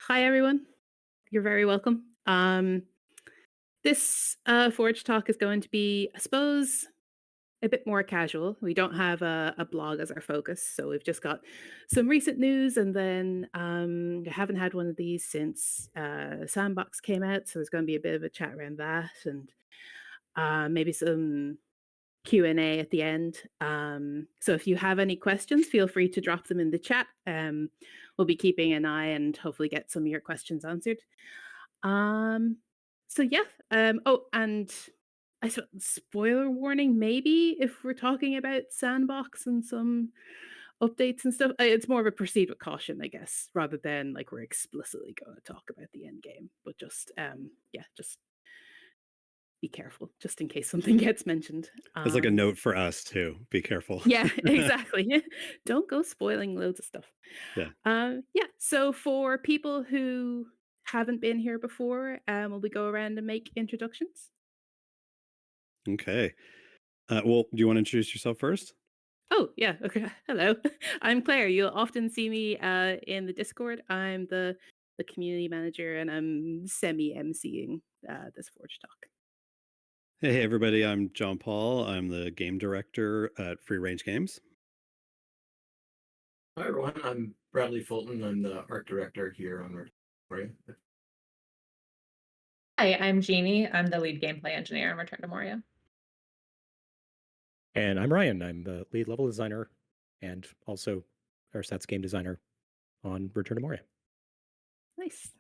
Hi, everyone. You're very welcome. This Forge Talk is going to be, I suppose, a bit more casual. We don't have a blog as our focus, so we've just got some recent news, and then I haven't had one of these since Sandbox came out, so there's going to be a bit of a chat around that, and maybe some Q&A at the end. So if you have any questions, feel free to drop them in the chat. We'll be keeping an eye and hopefully get some of your questions answered. Um, so yeah. Oh, and I saw spoiler warning. Maybe if we're talking about Sandbox and some updates and stuff, it's more of a proceed with caution, I guess, rather than like we're explicitly going to talk about the end game. But just yeah, just be careful, just in case something gets mentioned. It's like a note for us too. Be careful. Yeah, exactly. Don't go spoiling loads of stuff. Yeah. Yeah. So for people who haven't been here before, will we go around and make introductions? Okay. Well, do you want to introduce yourself first? Oh, yeah. Okay. Hello. I'm Claire. You'll often see me in the Discord. I'm the community manager, and I'm semi emceeing this Forge Talk. Hey, everybody. I'm Jon-Paul. I'm the game director at Free Range Games. Hi everyone, I'm Bradley Fulton. I'm the art director here on Moria. Hi, I'm Genie. I'm the lead gameplay engineer on Return to Moria. And I'm Ryan. I'm the lead level designer and also our sets game designer on Return to Moria. Nice.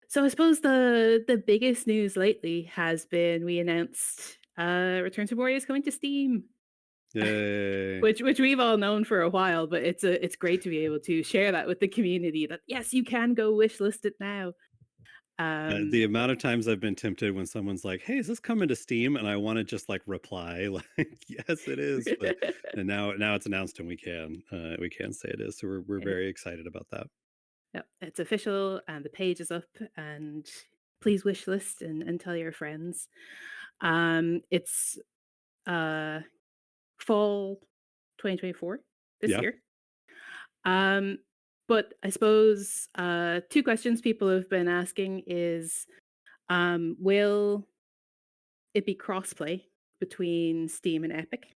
So I suppose the biggest news lately has been we announced Return to Moria is coming to Steam. Yay. which we've all known for a while, but it's great to be able to share that with the community that yes, you can go wishlist it now. The amount of times I've been tempted when someone's like, "Hey, is this coming to Steam?" and I want to just like reply like, "Yes, it is." But and now it's announced and we can say it is. So we're very excited about that. Yep, it's official and the page is up, and please wishlist and tell your friends. It's fall 2024 this Yeah. year. But I suppose two questions people have been asking is will it be crossplay between Steam and Epic?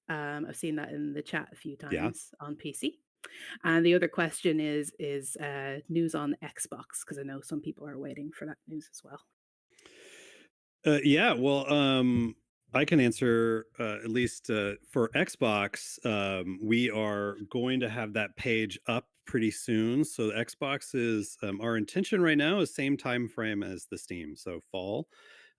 I've seen that in the chat a few Yeah. times on PC. And the other question is news on Xbox, because I know some people are waiting for that news as well. Yeah, well, I can answer at least for Xbox. We are going to have that page up pretty soon. So the Xbox is our intention right now is same time frame as the Steam, so fall.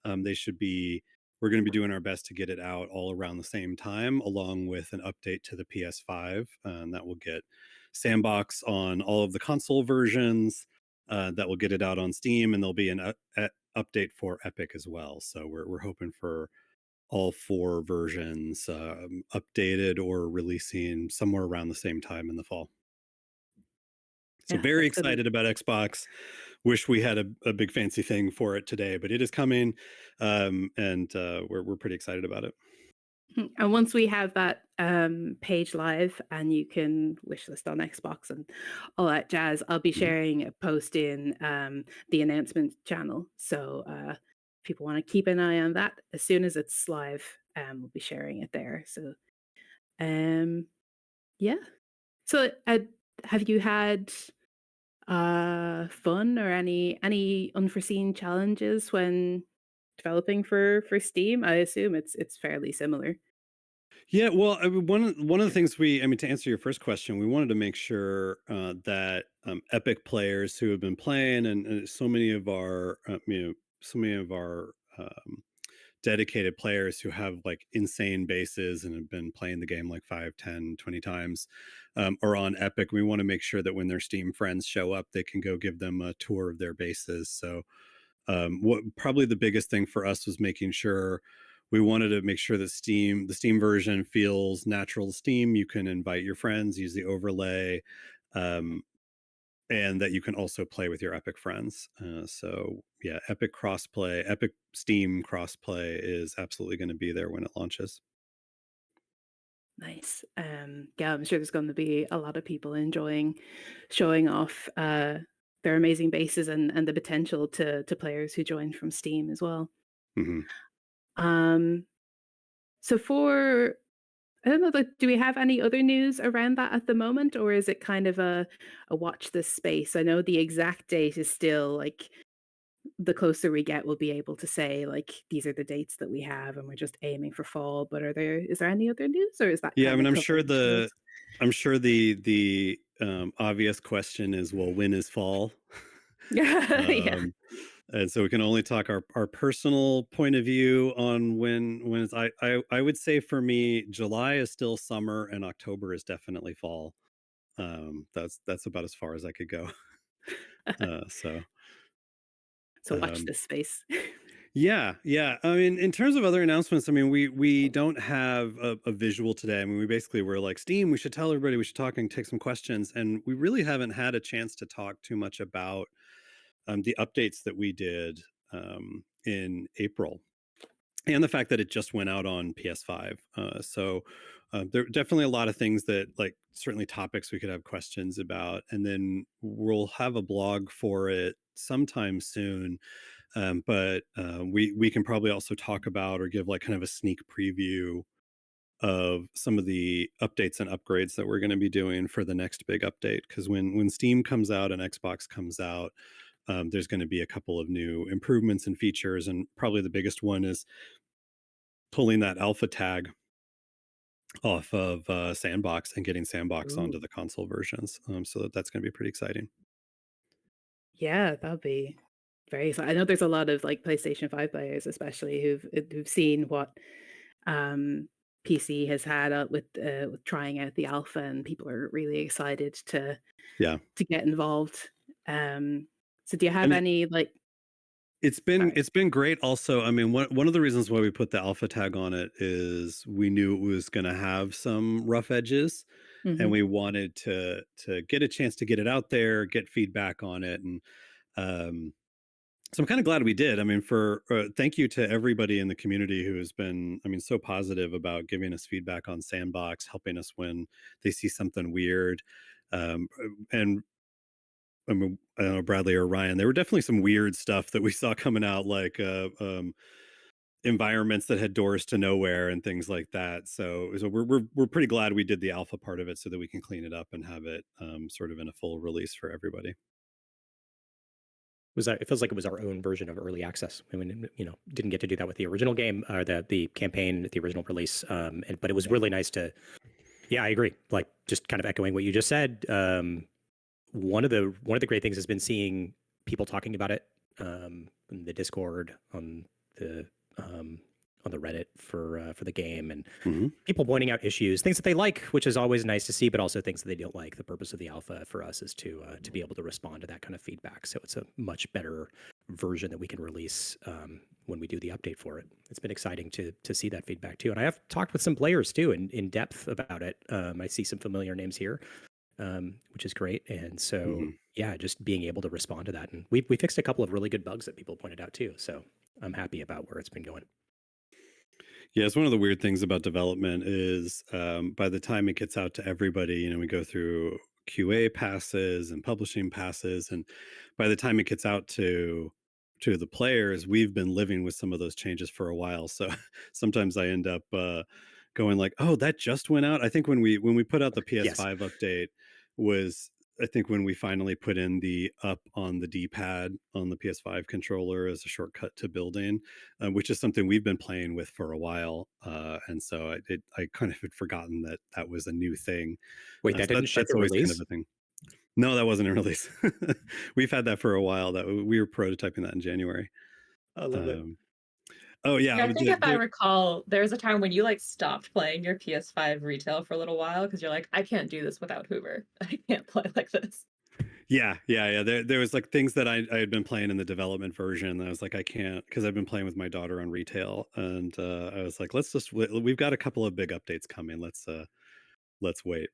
They should be. We're going to be doing our best to get it out all around the same time, along with an update to the PS5, and that will get Sandbox on all of the console versions. That will get it out on Steam, and there'll be an update for Epic as well. So we're hoping for all four versions updated or releasing somewhere around the same time in the fall. So Yeah, very that's gonna excited about Xbox. Wish we had a big fancy thing for it today, but it is coming, and we're pretty excited about it. and once we have that page live and you can wishlist on Xbox and all that jazz, I'll be sharing a post in the announcement channel. So if people want to keep an eye on that, as soon as it's live, we'll be sharing it there. So yeah. So have you had fun or any unforeseen challenges when developing for Steam? I assume it's fairly similar. Yeah, well, I mean, one of the things to answer your first question, we wanted to make sure that Epic players who have been playing, and so many of our dedicated players who have like insane bases and have been playing the game like 5, 10, 20 times, are on Epic. We want to make sure that when their Steam friends show up, they can go give them a tour of their bases. So what probably the biggest thing for us was making sure we wanted to make sure that the Steam version feels natural to Steam. You can invite your friends, use the overlay, um, and that you can also play with your Epic friends. So yeah, Epic crossplay, Epic Steam crossplay is absolutely going to be there when it launches. Nice. Yeah, I'm sure there's going to be a lot of people enjoying showing off their amazing bases and the potential to players who join from Steam as well. Hmm. Um, so for I don't know, like, do we have any other news around that at the moment, or is it kind of a watch this space? I know the exact date is still like the closer we get, we'll be able to say like these are the dates that we have, and we're just aiming for fall. But is there any other news, or is that Yeah, I kind mean, of covered in shows? I'm sure the obvious question is, well, when is fall? Yeah. um, and so we can only talk our personal point of view on when it's, I would say for me, July is still summer and October is definitely fall. That's about as far as I could go. So So watch um, this space. yeah, yeah. I mean, in terms of other announcements, I mean, we don't have a visual today. I mean, we basically were like, Steam, we should tell everybody, we should talk and take some questions, and we really haven't had a chance to talk too much about the updates that we did in April, and the fact that it just went out on PS5. There are definitely a lot of things that, like, certainly topics we could have questions about, and then we'll have a blog for it sometime soon. But we can probably also talk about or give like kind of a sneak preview of some of the updates and upgrades that we're going to be doing for the next big update. Because when Steam comes out and Xbox comes out, there's going to be a couple of new improvements and features, and probably the biggest one is pulling that alpha tag off of Sandbox and getting Sandbox onto Ooh. the console versions. So that's going to be pretty exciting. Yeah, that'll be very exciting. I know there's a lot of like PlayStation 5 players, especially who've seen what um, PC has had with trying out the alpha, and people are really excited Yeah, to get involved. Um, so do you have and it, any like? It's been Sorry. it's been great also. I mean, one of the reasons why we put the alpha tag on it is we knew it was going to have some rough edges, and Hmm. we wanted to get a chance to get it out there, get feedback on it. And um so I'm kind of glad we did. I mean, for thank you to everybody in the community who has been, I mean, so positive about giving us feedback on Sandbox, helping us when they see something weird. And I mean, I don't know, Bradley or Ryan, there were definitely some weird stuff that we saw coming out, like environments that had doors to nowhere and things like that. So we're pretty glad we did the alpha part of it so that we can clean it up and have it sort of in a full release for everybody. It feels like it was our own version of early access. I mean, didn't get to do that with the original game or the campaign at the original release. But it was really nice to. Yeah, I agree. Like, just kind of echoing what you just said. One of the great things has been seeing people talking about it in the Discord, um, on the Reddit for the game, and Hmm. people pointing out issues, things that they like, which is always nice to see, but also things that they don't like. The purpose of the alpha for us is to be able to respond to that kind of feedback. So it's a much better version that we can release when we do the update for it. It's been exciting to see that feedback too, and I have talked with some players too in depth about it. I see some familiar names here, which is great. And so, Hmm. yeah, just being able to respond to that. And we fixed a couple of really good bugs that people pointed out too. So I'm happy about where it's been going. Yeah, it's one of the weird things about development is by the time it gets out to everybody, we go through QA passes and publishing passes, and by the time it gets out to the players, we've been living with some of those changes for a while. So sometimes I end up going like, "Oh, that just went out." I think when we put out the Yes. PS5 update was, I think, when we finally put in the up on the D-pad on the PS5 controller as a shortcut to building, which is something we've been playing with for a while. And so I kind of had forgotten that that was a new thing. Wait, that So didn't ship that's at always kind of release? a thing. No, that wasn't a release. We've had that for a while. That we were prototyping that in January. I love it. Um, oh yeah, Yeah, I think if I recall, there was a time when you like stopped playing your PS5 retail for a little while because you're like, I can't do this without Hoover. I can't play like this. yeah. There was like things that I had been playing in the development version. And I was like, I can't, because I've been playing with my daughter on retail, and I was like, we've got a couple of big updates coming. Let's wait.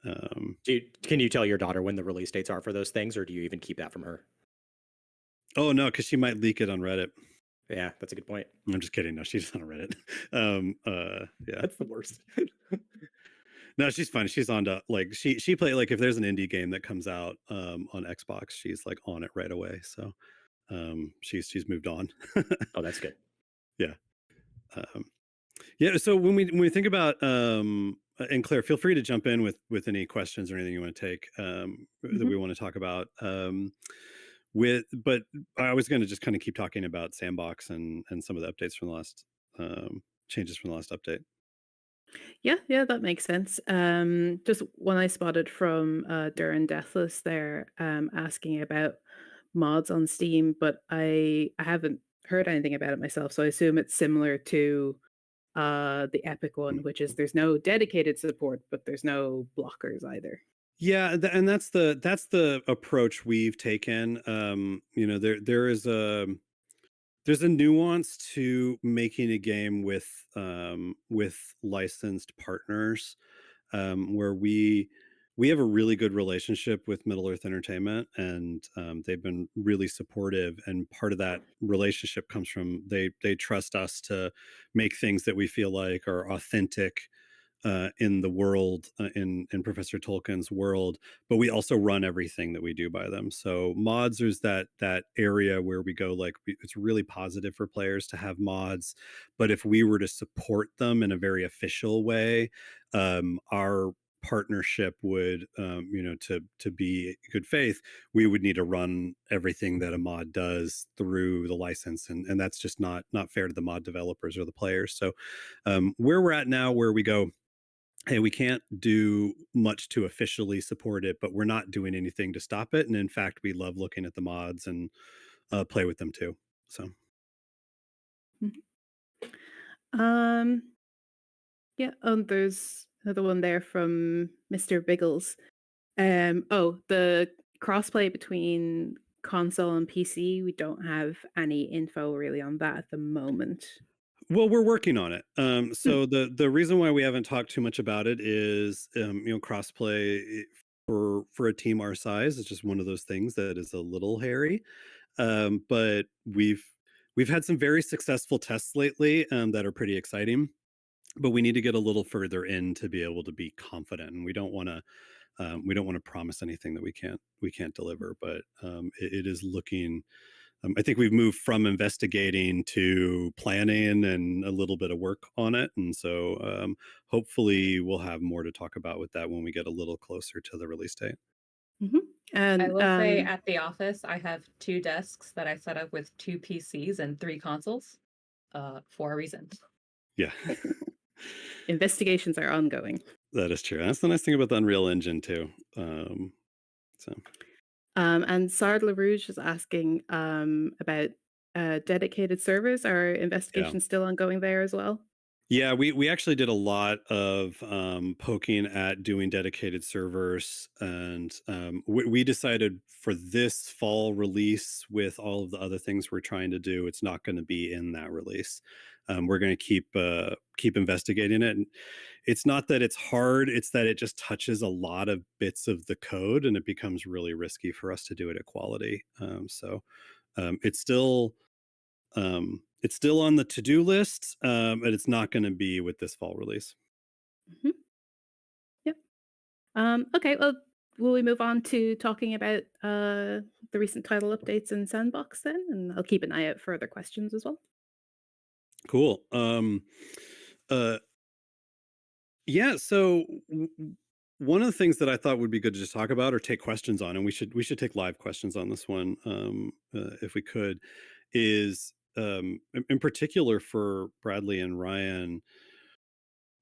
Um, Can you tell your daughter when the release dates are for those things, or do you even keep that from her? oh no, because she might leak it on Reddit. Yeah, that's a good point. I'm just kidding. No, she's on Reddit. Yeah. That's the worst. No, she's fine. She's on to like she play like if there's an indie game that comes out on Xbox, she's like on it right away. So she's moved on. Oh, that's good. Yeah. Um, yeah. So when we think about and Claire, feel free to jump in with any questions or anything you want to take that we want to talk about. But I was going to just kind of keep talking about Sandbox and some of the updates from the last changes from the last update. Yeah, that makes sense. Just one I spotted from Duran Deathless there, asking about mods on Steam, but I haven't heard anything about it myself, so I assume it's similar to the Epic one, which is there's no dedicated support, but there's no blockers either. Yeah, and that's the approach we've taken. There's a nuance to making a game with licensed partners, where we have a really good relationship with Middle Earth Entertainment, and they've been really supportive. And part of that relationship comes from they trust us to make things that we feel like are authentic in the world, in Professor Tolkien's world, but we also run everything that we do by them. So mods is that area where we go like it's really positive for players to have mods, but if we were to support them in a very official way, our partnership would to be good faith, we would need to run everything that a mod does through the license, and that's just not fair to the mod developers or the players. So where we're at now, where we go, hey, we can't do much to officially support it, but we're not doing anything to stop it. And in fact, we love looking at the mods and play with them too. So, Um, yeah, there's another one there from Mr. Biggles. The crossplay between console and PC, we don't have any info really on that at the moment. well, we're working on it. So the reason why we haven't talked too much about it is, crossplay for a team our size is just one of those things that is a little hairy. But we've had some very successful tests lately that are pretty exciting, but we need to get a little further in to be able to be confident, and we don't want to promise anything that we can't deliver. But it is looking. I think we've moved from investigating to planning and a little bit of work on it, and so hopefully we'll have more to talk about with that when we get a little closer to the release date. And I will say at the office, I have 2 desks that I set up with 2 PCs and 3 consoles for a reason. Yeah. investigations are ongoing. That is true. That's the nice thing about the Unreal Engine too. And Sard LaRouge is asking about dedicated servers. Are investigations still ongoing there as well? Yeah, we actually did a lot of poking at doing dedicated servers, and we decided for this fall release, with all of the other things we're trying to do, it's not going to be in that release. We're going to keep investigating it. And it's not that it's hard; it's that it just touches a lot of bits of the code, and it becomes really risky for us to do it at quality. It's still on the to-do list, but it's not going to be with this fall release. Yep. Okay, well, will we move on to talking about the recent title updates in Sandbox then? And I'll keep an eye out for other questions as well. Cool. Yeah, so one of the things that I thought would be good to just talk about or take questions on, and we should take live questions on this one if we could, is in particular for Bradley and Ryan,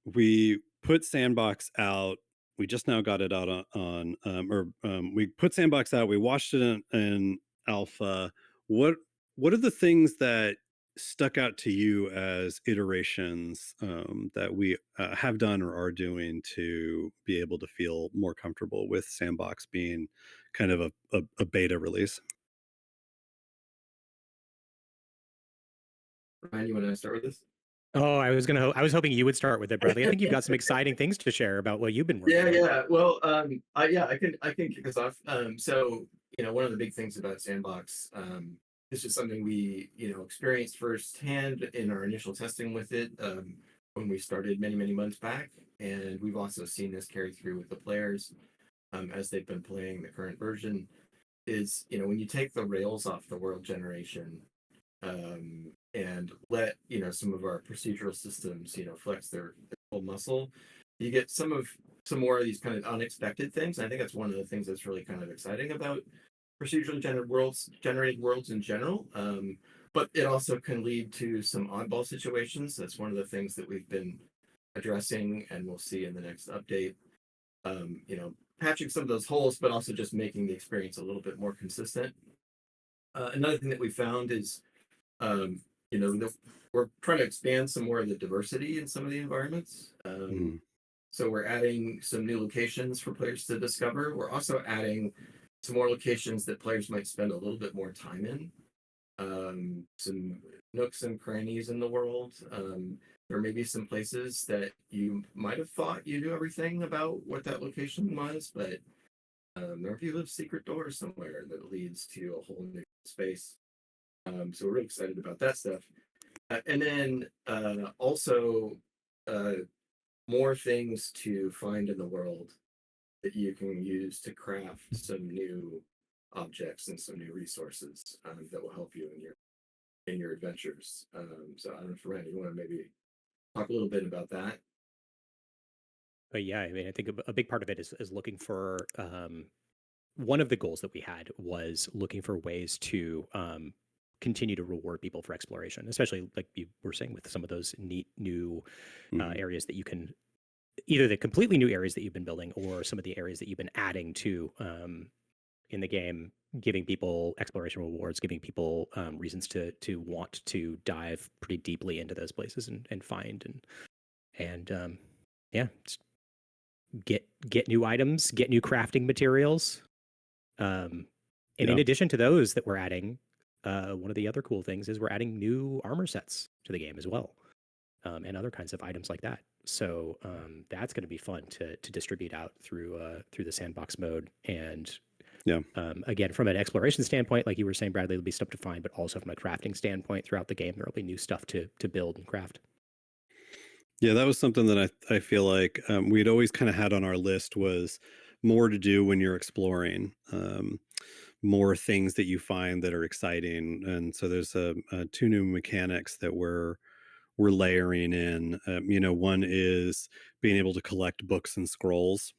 we put Sandbox out. We just now got it out we put Sandbox out. We watched it in alpha. What are the things that stuck out to you as iterations that we have done or are doing to be able to feel more comfortable with Sandbox being kind of a beta release? Ryan, you want to start with this? Oh, I was hoping you would start with it, Bradley. I think you've got some exciting things to share about what you've been working on. Yeah. Well, I can kick us off. So one of the big things about Sandbox This is something we, experienced firsthand in our initial testing with it when we started many months back, and we've also seen this carry through with the players as they've been playing the current version. Is when you take the rails off the world generation and let some of our procedural systems flex their full muscle, you get some more of these kind of unexpected things. I think that's one of the things that's really kind of exciting about procedurally generated worlds in general. But it also can lead to some oddball situations. That's one of the things that we've been addressing, and we'll see in the next update. Patching some of those holes, but also just making the experience a little bit more consistent. Another thing that we found is, we're trying to expand some more of the diversity in some of the environments. So we're adding some new locations for players to discover. We're also adding some more locations that players might spend a little bit more time in. Some nooks and crannies in the world. There may be some places that you might have thought you knew everything about what that location was, but there might be a little secret door somewhere that leads to a whole new space. So we're really excited about that stuff. And then also more things to find in the world that you can use to craft some new objects and some new resources that will help you in your adventures. So I don't know, Ferran, you want to maybe talk a little bit about that? But yeah, I mean, I think a big part of it is looking for one of the goals that we had was looking for ways to continue to reward people for exploration, especially like you were saying with some of those neat new areas that you can either the completely new areas that you've been building or some of the areas that you've been adding to in the game, giving people exploration rewards, giving people reasons to want to dive pretty deeply into those places and find and yeah, get new items, get new crafting materials. And in addition to those that we're adding, one of the other cool things is we're adding new armor sets to the game as well, and other kinds of items like that. So that's going to be fun to distribute out through the sandbox mode. And again, from an exploration standpoint, like you were saying, Bradley, there'll be stuff to find, but also from a crafting standpoint throughout the game, there'll be new stuff to build and craft. Yeah, that was something that I feel like we'd always kind of had on our list was more to do when you're exploring, more things that you find that are exciting. And so there's two new mechanics that we're layering in. One is being able to collect books and scrolls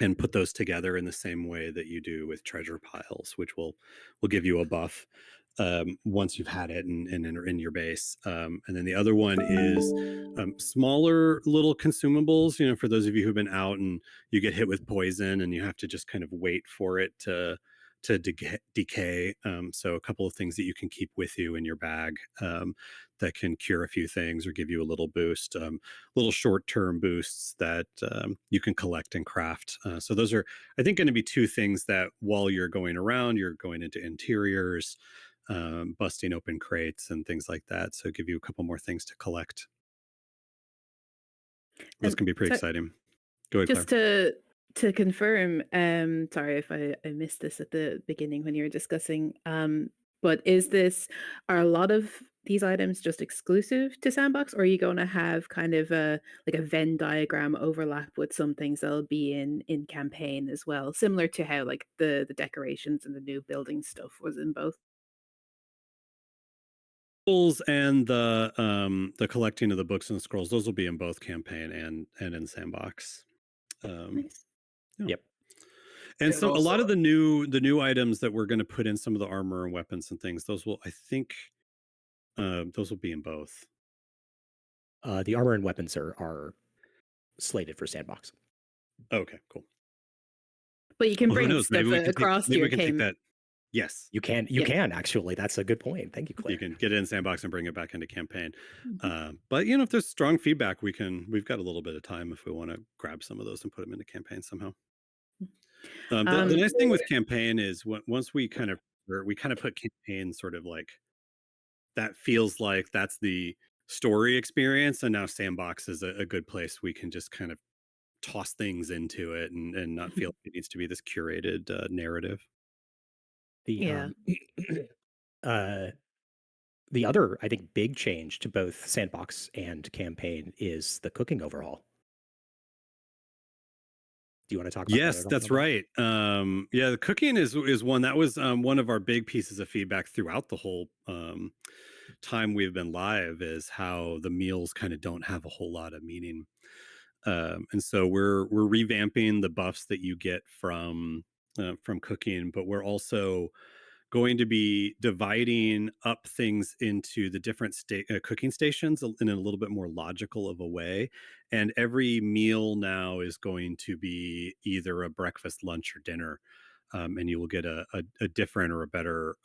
and put those together in the same way that you do with treasure piles, which will give you a buff once you've had it and in your base. And then the other one is smaller little consumables, for those of you who've been out and you get hit with poison and you have to just kind of wait for it to decay. So a couple of things that you can keep with you in your bag that can cure a few things or give you a little boost, little short-term boosts that you can collect and craft. So those are, I think, going to be two things that while you're going around, you're going into interiors, busting open crates and things like that. So give you a couple more things to collect. Those can be pretty exciting. Go ahead, just Claire. to confirm, sorry if I missed this at the beginning when you were discussing, but are a lot of these items just exclusive to Sandbox, or are you going to have kind of a Venn diagram overlap with some things that'll be in campaign as well, similar to how like the decorations and the new building stuff was in both? And the collecting of the books and scrolls, those will be in both campaign and in Sandbox. Nice. Yep. And so a lot of the new items that we're going to put in some of the armor and weapons and things, those will, I think, those will be in both. The armor and weapons are slated for Sandbox. Okay, cool. But you can bring stuff across to your game. Yes, you can. You can actually. That's a good point. Thank you, Claire. You can get it in Sandbox and bring it back into campaign. But if there's strong feedback, we've got a little bit of time if we want to grab some of those and put them into campaign somehow. The nice thing with campaign is once we kind of put campaign sort of like that feels like that's the story experience, and now Sandbox is a good place we can just kind of toss things into it and not feel like it needs to be this curated narrative. The The other, I think, big change to both Sandbox and campaign is the cooking overhaul. Do you want to talk about that Yes, at all, that's Jon-Paul? right. Yeah, the cooking is one that was one of our big pieces of feedback throughout the whole time we've been live, is how the meals kind of don't have a whole lot of meaning. And so we're revamping the buffs that you get from cooking, but we're also going to be dividing up things into the different cooking stations in a little bit more logical of a way. And every meal now is going to be either a breakfast, lunch, or dinner. And you will get a different or a better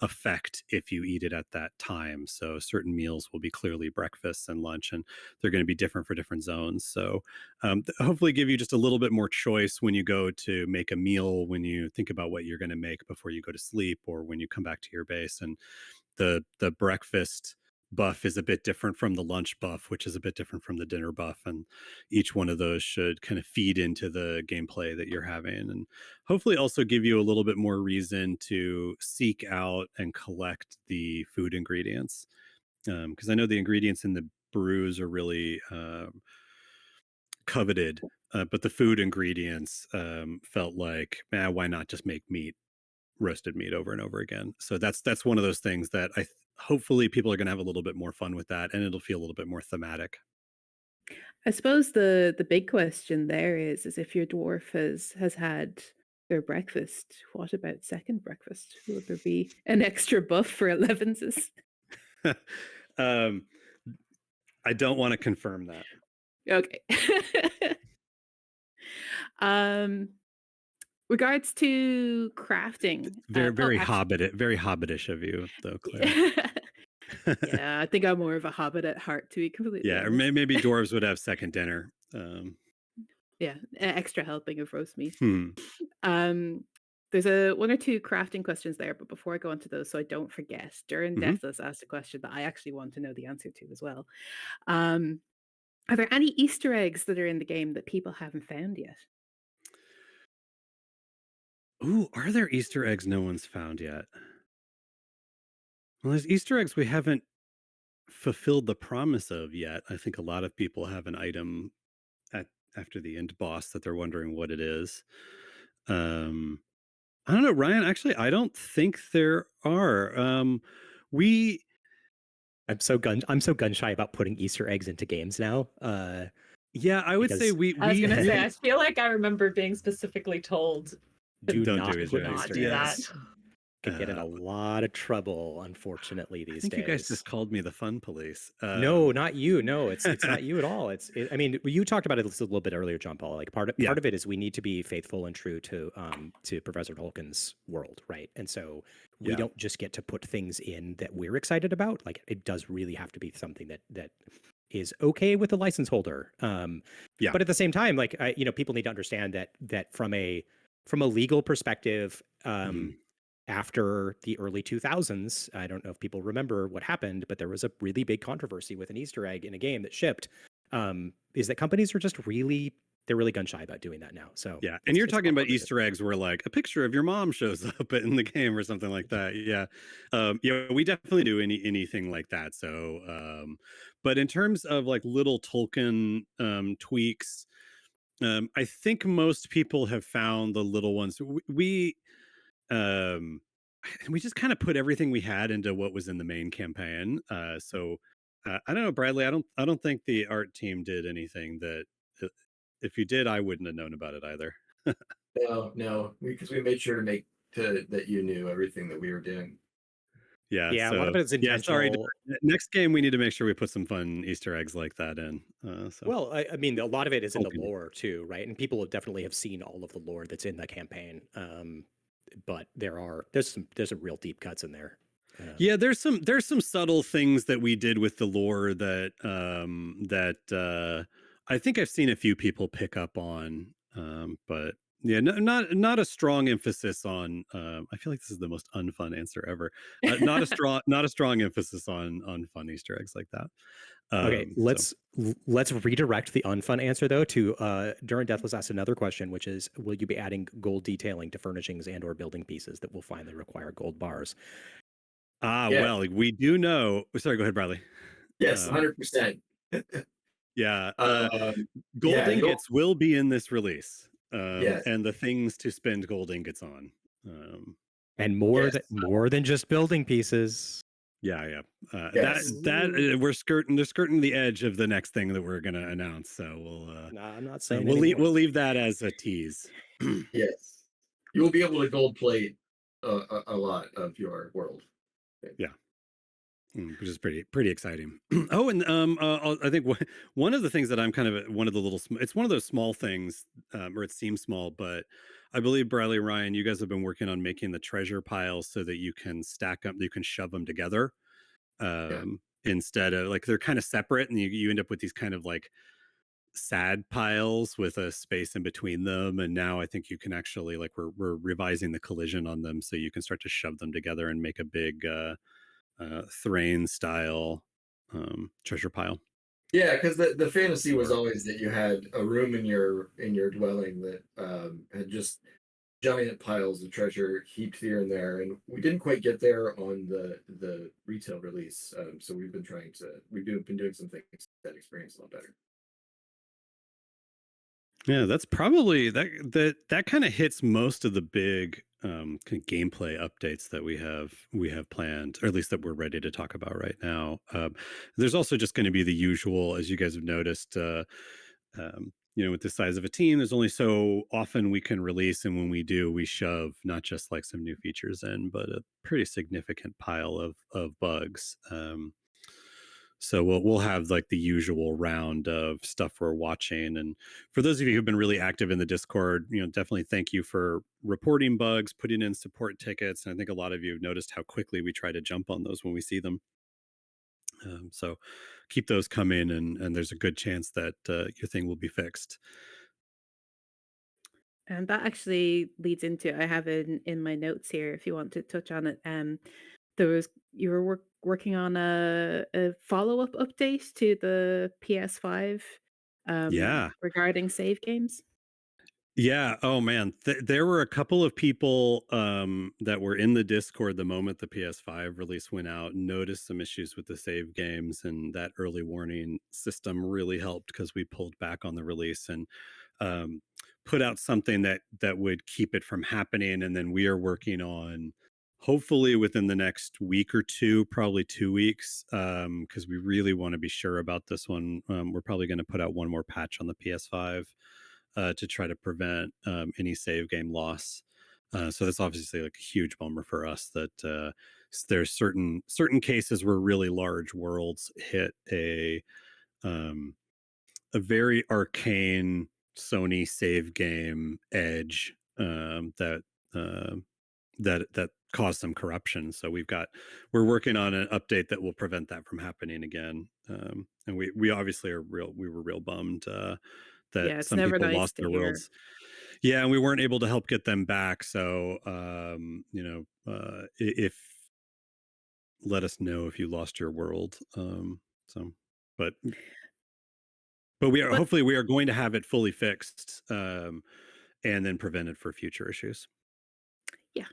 effect if you eat it at that time. So certain meals will be clearly breakfast and lunch, and they're going to be different for different zones. So hopefully give you just a little bit more choice when you go to make a meal, when you think about what you're going to make before you go to sleep or when you come back to your base. And the breakfast buff is a bit different from the lunch buff, which is a bit different from the dinner buff, and each one of those should kind of feed into the gameplay that you're having, and hopefully also give you a little bit more reason to seek out and collect the food ingredients, because I know the ingredients in the brews are really coveted, but the food ingredients felt like, why not just make roasted meat over and over again. So that's one of those things that hopefully people are going to have a little bit more fun with that, and it'll feel a little bit more thematic. I suppose the big question there is if your dwarf has had their breakfast, what about second breakfast? Will there be an extra buff for 11s? um, I don't want to confirm that. Okay. Regards to crafting. Very hobbitish of you, though, Claire. Yeah, I think I'm more of a hobbit at heart, to be completely Yeah, or honest. maybe dwarves would have second dinner. Yeah, extra helping of roast meat. Hmm. There's one or two crafting questions there, but before I go on to those, so I don't forget, Durin Deathless asked a question that I actually want to know the answer to as well. Are there any Easter eggs that are in the game that people haven't found yet? Ooh, are there Easter eggs no one's found yet? Well, there's Easter eggs we haven't fulfilled the promise of yet. I think a lot of people have an item after the end boss that they're wondering what it is. I don't know, Ryan. Actually, I don't think there are. We I'm so gun shy about putting Easter eggs into games now. Yeah, I would say Because I was gonna say, I really feel like I remember being specifically told do don't not do put Easter eggs. Easter Yes. eggs. Could get in a lot of trouble, unfortunately, I these think days. you guys just called me the fun police. No, not you. No, it's not you at all. I mean, you talked about it a little bit earlier, Jon-Paul. Like part of it is we need to be faithful and true to Professor Tolkien's world, right? And so we don't just get to put things in that we're excited about. Like it does really have to be something that is okay with the license holder. But at the same time, like people need to understand that from a legal perspective, after the early 2000s, I don't know if people remember what happened, but there was a really big controversy with an Easter egg in a game that shipped. Is that companies are just they're really gun shy about doing that now. So yeah, and you're talking about Easter eggs where like a picture of your mom shows up in the game or something like that. Yeah, we definitely do anything like that. So, but in terms of like little Tolkien tweaks, I think most people have found the little ones. We just kind of put everything we had into what was in the main campaign. So I don't know, Bradley. I don't think the art team did anything that. If you did, I wouldn't have known about it either. No, because we made sure that you knew everything that we were doing. Yeah, a lot of it is intentional. Sorry. Next game, we need to make sure we put some fun Easter eggs like that in. Well, I mean, a lot of it is in the lore too, right? And people definitely have seen all of the lore that's in the campaign. But there's some real deep cuts in there. Yeah, there's some subtle things that we did with the lore that I think I've seen a few people pick up on, but yeah, not a strong emphasis on. I feel like this is the most unfun answer ever. Not a strong emphasis on fun Easter eggs like that. Okay, let's redirect the unfun answer though to Durin Deathless asked another question, which is, will you be adding gold detailing to furnishings and/or building pieces that will finally require gold bars? Yeah. Well, we do know. Sorry, go ahead, Bradley. Yes, Um, 100%. yeah, gold Yeah, you'll ingots will be in this release, yes, and the things to spend gold ingots on. And yes, more than just building pieces. Yeah, yeah. yes. They're skirting the edge of the next thing that we're gonna announce. So Nah, I'm not saying we'll anymore. leave that as a tease. Yes. You will be able to gold plate a lot of your world. Yeah. Which is pretty exciting. Oh, and I think one of the things that I'm kind of one of the it's one of those small things, or it seems small, but I believe Bradley, Ryan, you guys have been working on making the treasure piles so that you can stack them, you can shove them together, Yeah. instead of like they're kind of separate, and you end up with these kind of like sad piles with a space in between them. And now I think you can actually like we're revising the collision on them so you can start to shove them together and make a big Thrain style treasure pile. Yeah, because the fantasy was always that you had a room in your dwelling that had just giant piles of treasure heaped here and there, and we didn't quite get there on the retail release. So we've been doing some things that experience a lot better. Yeah, that's probably that kind of hits most of the big kind of gameplay updates that we have planned, or at least that we're ready to talk about right now. There's also just going to be the usual, as you guys have noticed. With the size of a team, there's only so often we can release, and when we do, we shove not just like some new features in, but a pretty significant pile of bugs. So we'll have like the usual round of stuff we're watching. And for those of you who've been really active in the Discord, definitely thank you for reporting bugs, putting in support tickets. And I think a lot of you have noticed how quickly we try to jump on those when we see them. So keep those coming, and there's a good chance that your thing will be fixed. And that actually leads into, I have it in my notes here if you want to touch on it. There was you were working on a follow-up update to the PS5 Yeah. regarding save games. Yeah. Oh man, there were a couple of people that were in the Discord the moment the PS5 release went out, noticed some issues with the save games, and that early warning system really helped because we pulled back on the release and um, put out something that would keep it from happening. And then we are working on, hopefully within the next week or two, probably 2 weeks, because we really want to be sure about this one. We're probably going to put out one more patch on the PS5 to try to prevent any save game loss. So that's obviously like a huge bummer for us that there's certain cases where really large worlds hit a very arcane Sony save game edge uh, that caused some corruption. So we're working on an update that will prevent that from happening again. And we obviously we were real bummed that Yeah, it's some never people nice lost to their hear. worlds. Yeah, and we weren't able to help get them back. So if let us know if you lost your world. So, but we are But hopefully we are going to have it fully fixed, and then prevented for future issues. yeah.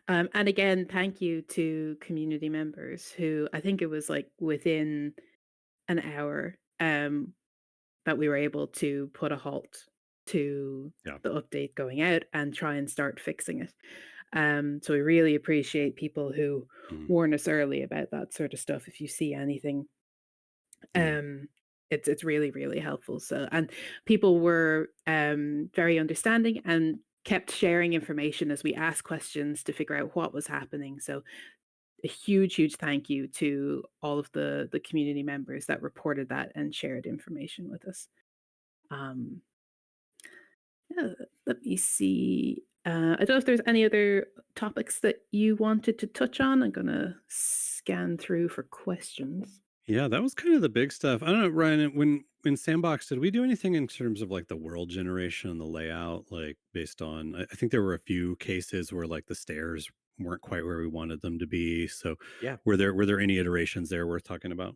And again, thank you to community members who, I think it was like within an hour, that we were able to put a halt to Yeah. the update going out and try and start fixing it. So we really appreciate people who Mm, warn us early about that sort of stuff. If you see anything, mm, um, it's really really helpful. So, and people were very understanding and kept sharing information as we asked questions to figure out what was happening. So a huge thank you to all of the community members that reported that and shared information with us. Um, yeah, let me see. I don't know if there's any other topics that you wanted to touch on. I'm gonna scan through for questions. yeah, that was kind of the big stuff. I don't know, Ryan. When in Sandbox, did we do anything in terms of like the world generation and the layout, like based on? I think there were a few cases where like the stairs weren't quite where we wanted them to be. So Yeah. were there any iterations there worth talking about?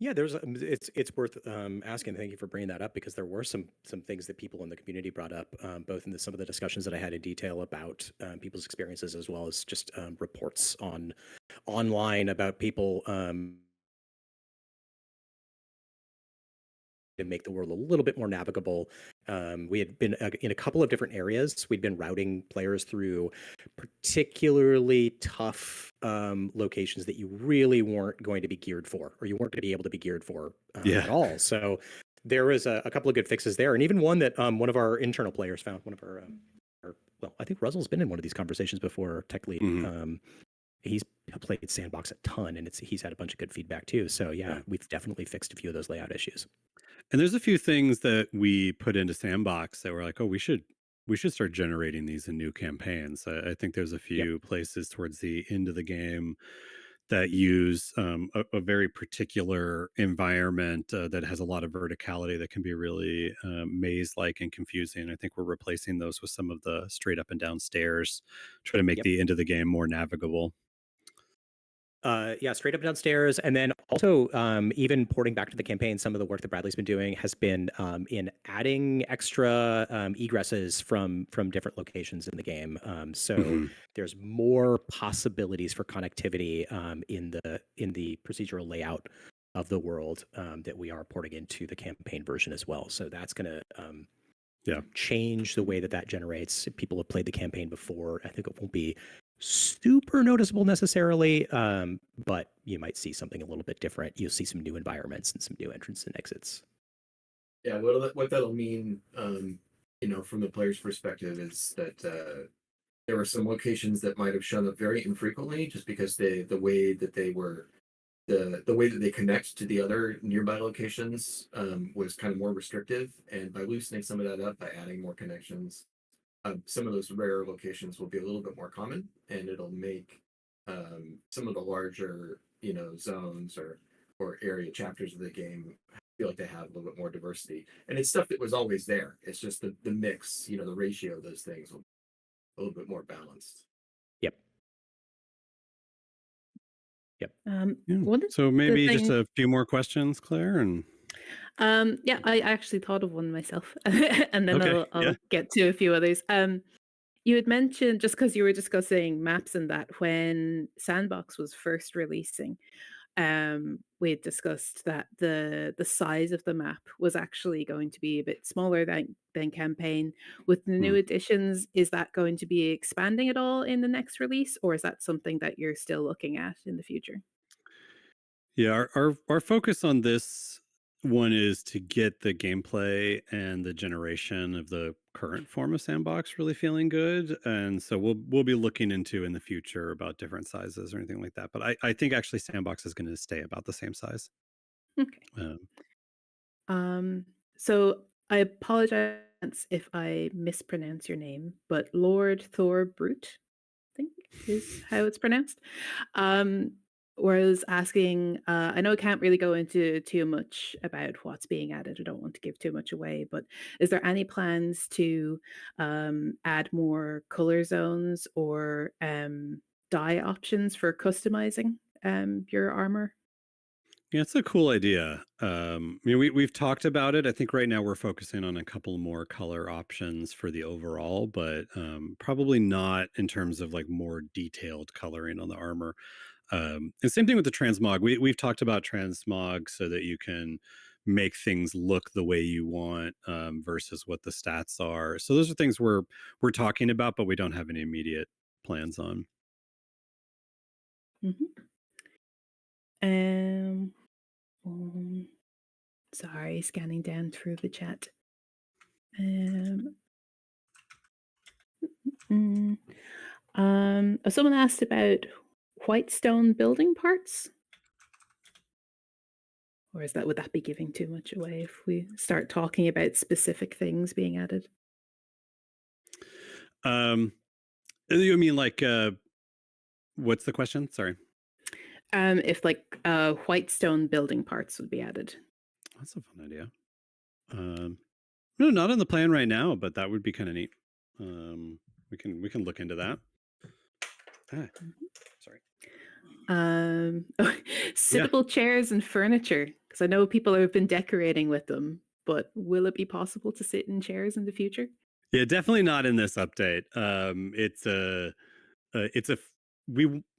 Yeah, it's worth asking. Thank you for bringing that up because there were some things that people in the community brought up, both in some of the discussions that I had in detail about people's experiences, as well as just reports online about people to make the world a little bit more navigable. We had been in a couple of different areas. We'd been routing players through particularly tough locations that you really weren't going to be geared for, or you weren't going to be able to be geared for Yeah. at all. So there was a couple of good fixes there, and even one that one of our internal players found. One of our, well, I think Russell's been in one of these conversations before. Tech lead. He's played Sandbox a ton, and he's had a bunch of good feedback too. So yeah, we've definitely fixed a few of those layout issues. And there's a few things that we put into Sandbox that were like, oh, we should start generating these in new campaigns. I think there's a few places towards the end of the game that use a very particular environment that has a lot of verticality that can be really maze-like and confusing. I think we're replacing those with some of the straight up and down stairs, try to make the end of the game more navigable. Yeah, straight up and downstairs, and then also even porting back to the campaign. Some of the work that Bradley's been doing has been in adding extra egresses from different locations in the game. So there's more possibilities for connectivity in the procedural layout of the world that we are porting into the campaign version as well. So that's going to change the way that generates. People have played the campaign before. I think it won't be super noticeable necessarily, but you might see something a little bit different. You'll see some new environments and some new entrances and exits. Yeah, what that'll mean, from the player's perspective, is that there were some locations that might have shown up very infrequently, just because the way that they connect to the other nearby locations was kind of more restrictive, and by loosening some of that up, by adding more connections, some of those rare locations will be a little bit more common, and it'll make some of the larger, zones or area chapters of the game feel like they have a little bit more diversity. And it's stuff that was always there. It's just the mix, the ratio of those things will be a little bit more balanced. Yep. So maybe just a few more questions, Claire, and. Yeah, I actually thought of one myself, and then I'll get to a few others. You had mentioned, just because you were discussing maps and that, when Sandbox was first releasing, we had discussed that the size of the map was actually going to be a bit smaller than campaign. With the new additions, is that going to be expanding at all in the next release, or is that something that you're still looking at in the future? Yeah, our focus on this one is to get the gameplay and the generation of the current form of Sandbox really feeling good, and so we'll be looking into in the future about different sizes or anything like that. But I think actually Sandbox is going to stay about the same size. Okay. So I apologize if I mispronounce your name, but Lord Thor Brute, I think is how it's pronounced. Was asking, I know I can't really go into too much about what's being added. I don't want to give too much away, but is there any plans to add more color zones or dye options for customizing your armor? Yeah, it's a cool idea. We've talked about it. I think right now we're focusing on a couple more color options for the overall, but probably not in terms of like more detailed coloring on the armor. And same thing with the transmog. We've talked about transmog so that you can make things look the way you want versus what the stats are. So those are things we're talking about, but we don't have any immediate plans on. Sorry, scanning down through the chat. Someone asked about white stone building parts. Or would that be giving too much away if we start talking about specific things being added? You mean like what's the question? Sorry. If like white stone building parts would be added. That's a fun idea. No, not on the plan right now, but that would be kind of neat. We can look into that. Sorry. Sittable chairs and furniture. Because I know people have been decorating with them, but will it be possible to sit in chairs in the future? Yeah, definitely not in this update. It's a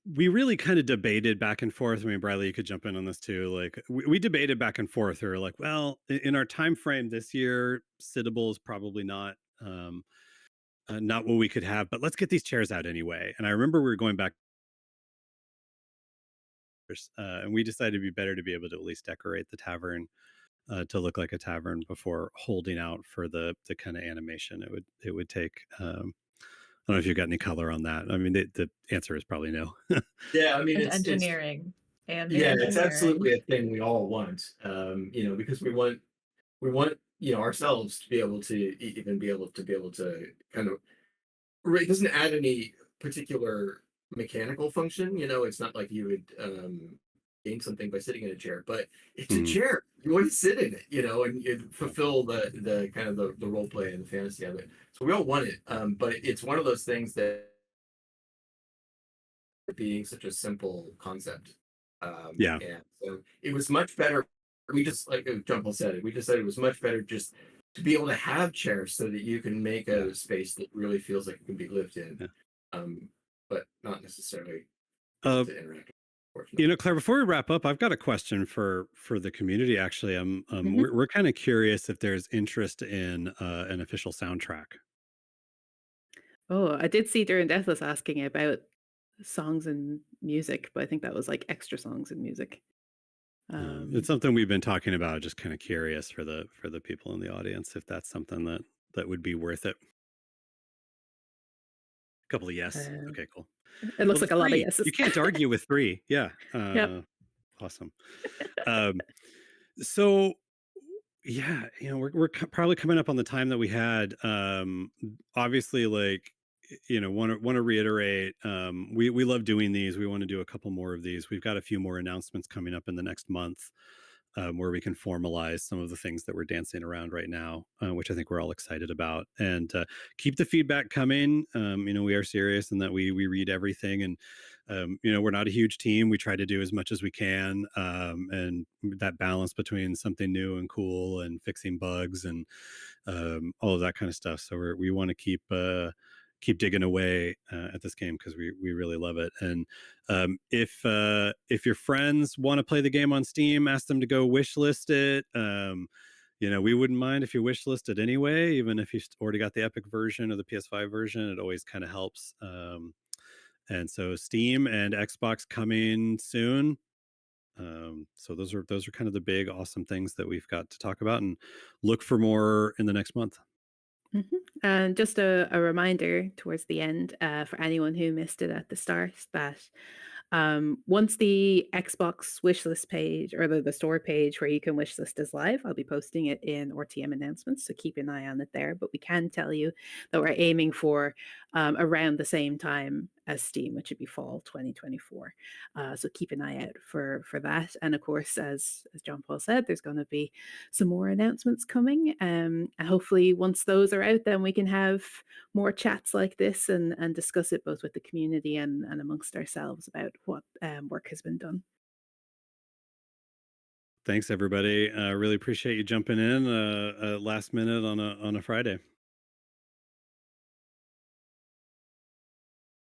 we really kind of debated back and forth. I mean, Bradley, you could jump in on this too. Like we debated back and forth. We were like, well, in our time frame this year, sittable is probably not what we could have, but let's get these chairs out anyway. And I remember we were going back, and we decided it'd be better to be able to at least decorate the tavern to look like a tavern before holding out for the kind of animation it would take. I don't know if you've got any color on that. I mean, the answer is probably no. Yeah, I mean, And it's engineering. And the yeah, it's engineering. absolutely a thing we all want. Because we want ourselves to be able to even be able to kind of. It doesn't add any particular mechanical function. It's not like you would gain something by sitting in a chair, but it's a chair. You want to sit in it, and you fulfill the kind of the role play and the fantasy of it. So we all want it, but it's one of those things that being such a simple concept. Yeah. And so it was much better. We just, like Jon-Paul said it, we just said it was much better just to be able to have chairs so that you can make a space that really feels like it can be lived in, but not necessarily to interact. Claire, before we wrap up, I've got a question for the community. Actually, we're kind of curious if there's interest in an official soundtrack. Oh, I did see During Deathless asking about songs and music, but I think that was like extra songs and music. It's something we've been talking about. Just kind of curious for the people in the audience if that's something that would be worth it. A couple of yes. Okay, cool. It looks like a lot of three. yeses. You can't argue with 3. Yeah. Yep. Awesome. So yeah, we're probably coming up on the time that we had. Obviously, like, want to reiterate, we love doing these. We want to do a couple more of these. We've got a few more announcements coming up in the next month, where we can formalize some of the things that we're dancing around right now, which I think we're all excited about. And keep the feedback coming. We are serious in that we read everything, and we're not a huge team. We try to do as much as we can, and that balance between something new and cool and fixing bugs and all of that kind of stuff. So we want to keep digging away at this game because we really love it. And if your friends want to play the game on Steam, ask them to go wishlist it. We wouldn't mind if you wishlist it anyway, even if you already got the Epic version or the PS5 version. It always kind of helps. And so Steam and Xbox coming soon. So those are kind of the big awesome things that we've got to talk about, and look for more in the next month. And just a reminder towards the end, for anyone who missed it at the start, that once the Xbox wishlist page or the store page where you can wishlist is live, I'll be posting it in RTM announcements, so keep an eye on it there. But we can tell you that we're aiming for around the same time as Steam, which would be fall 2024. So keep an eye out for that. And of course, as Jon-Paul said, there's going to be some more announcements coming. And hopefully once those are out, then we can have more chats like this and discuss it both with the community and amongst ourselves about what work has been done. Thanks, everybody. Really appreciate you jumping in last minute on a Friday.